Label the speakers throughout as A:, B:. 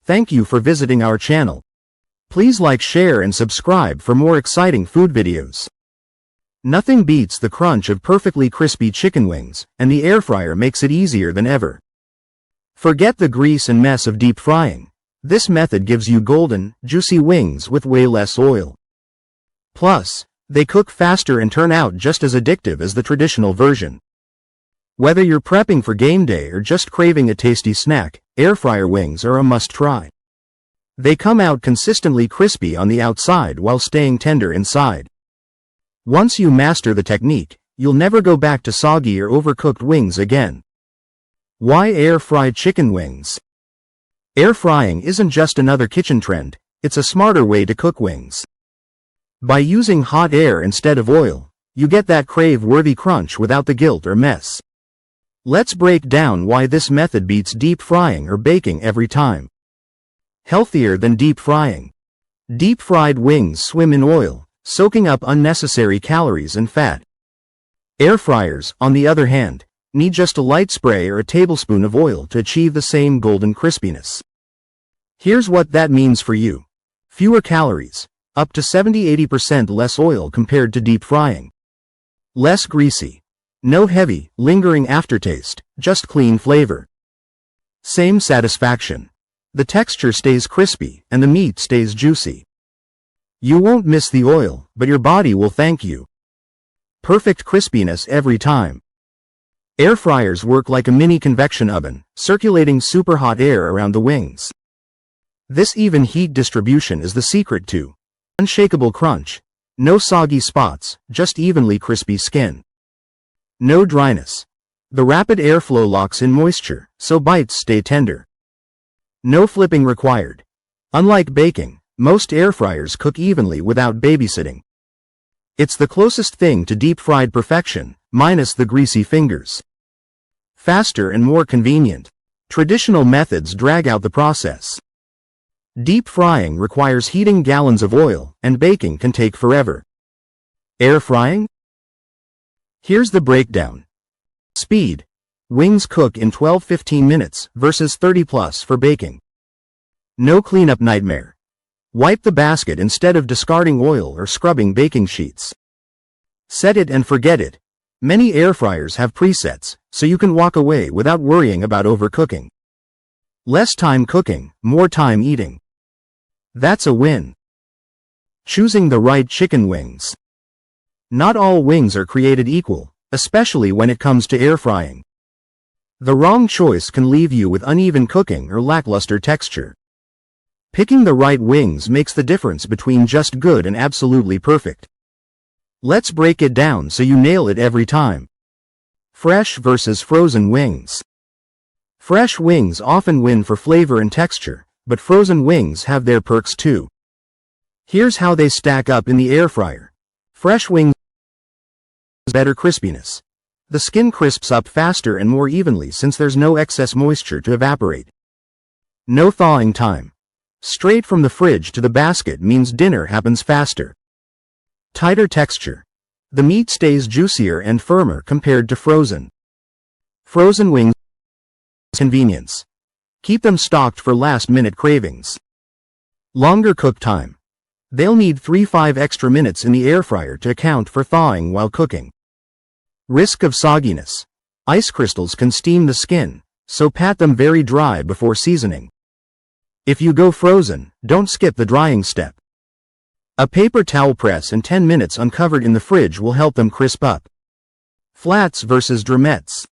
A: Thank you for visiting our channel. Please like, share and subscribe for more exciting food videos. Nothing beats the crunch of perfectly crispy chicken wings, and the air fryer makes it easier than ever. Forget the grease and mess of deep frying. This method gives you golden, juicy wings with way less oil. Plus, they cook faster and turn out just as addictive as the traditional version. Whether you're prepping for game day or just craving a tasty snack, air fryer wings are a must-try. They come out consistently crispy on the outside while staying tender inside. Once you master the technique, you'll never go back to soggy or overcooked wings again. Why air-fried chicken wings? Air frying isn't just another kitchen trend, it's a smarter way to cook wings. By using hot air instead of oil, you get that crave-worthy crunch without the guilt or mess. Let's break down why this method beats deep frying or baking every time. Healthier than deep frying. Deep-fried wings swim in oil, soaking up unnecessary calories and fat. Air fryers, on the other hand, need just a light spray or a tablespoon of oil to achieve the same golden crispiness. Here's what that means for you. Fewer calories, up to 70–80% less oil compared to deep frying. Less greasy. No heavy, lingering aftertaste, just clean flavor. Same satisfaction. The texture stays crispy and the meat stays juicy. You won't miss the oil, but your body will thank you. Perfect crispiness every time. Air fryers work like a mini convection oven, circulating super hot air around the wings. This even heat distribution is the secret to unshakable crunch. No soggy spots, just evenly crispy skin. No dryness. The rapid airflow locks in moisture, so bites stay tender. No flipping required. Unlike baking, most air fryers cook evenly without babysitting. It's the closest thing to deep-fried perfection, minus the greasy fingers. Faster and more convenient. Traditional methods drag out the process. Deep frying requires heating gallons of oil, and baking can take forever. Air frying? Here's the breakdown. Speed. Wings cook in 12–15 minutes versus 30+ for baking. No cleanup nightmare. Wipe the basket instead of discarding oil or scrubbing baking sheets. Set it and forget it. Many air fryers have presets, so you can walk away without worrying about overcooking. Less time cooking, more time eating. That's a win. Choosing the right chicken wings. Not all wings are created equal, especially when it comes to air frying. The wrong choice can leave you with uneven cooking or lackluster texture. Picking the right wings makes the difference between just good and absolutely perfect. Let's break it down so you nail it every time. Fresh versus frozen wings. Fresh wings often win for flavor and texture, but frozen wings have their perks too. Here's how they stack up in the air fryer. Fresh wings better crispiness. The skin crisps up faster and more evenly since there's no excess moisture to evaporate. No thawing time. Straight from the fridge to the basket means dinner happens faster. Tighter texture. The meat stays juicier and firmer compared to frozen. Frozen wings. Convenience. Keep them stocked for last-minute cravings. Longer cook time. They'll need 3–5 extra minutes in the air fryer to account for thawing while cooking. Risk of sogginess. Ice crystals can steam the skin, so pat them very dry before seasoning. If you go frozen, don't skip the drying step. A paper towel press and 10 minutes uncovered in the fridge will help them crisp up. Flats versus drumettes.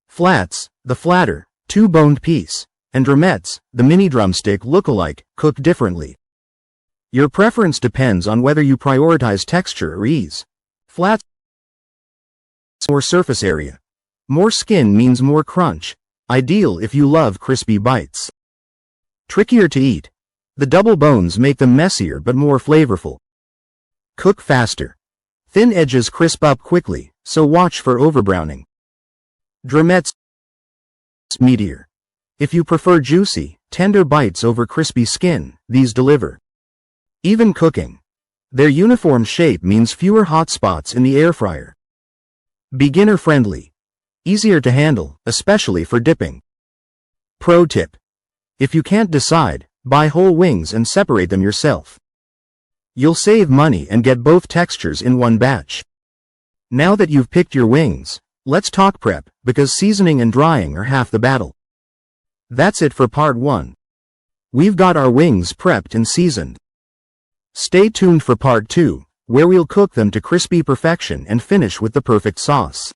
A: Flats, the flatter, two-boned piece, and drumettes, the mini drumstick look-alike, cook differently. Your preference depends on whether you prioritize texture or ease. Flats, more surface area. More skin means more crunch, ideal if you love crispy bites. Trickier to eat. The double bones make them messier but more flavorful. Cook faster. Thin edges crisp up quickly, so watch for overbrowning. Drumettes meatier. If you prefer juicy, tender bites over crispy skin, these deliver. Even cooking. Their uniform shape means fewer hot spots in the air fryer. Beginner friendly. Easier to handle, especially for dipping. Pro tip. If you can't decide, Buy whole wings and separate them yourself. You'll save money and get both textures in one batch. Now that you've picked your wings, let's talk prep, because seasoning and drying are half the battle. That's it for part 1. We've got our wings prepped and seasoned. Stay tuned for part 2, where we'll cook them to crispy perfection and finish with the perfect sauce.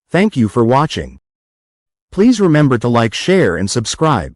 A: Thank you for watching. Please remember to like, share and subscribe.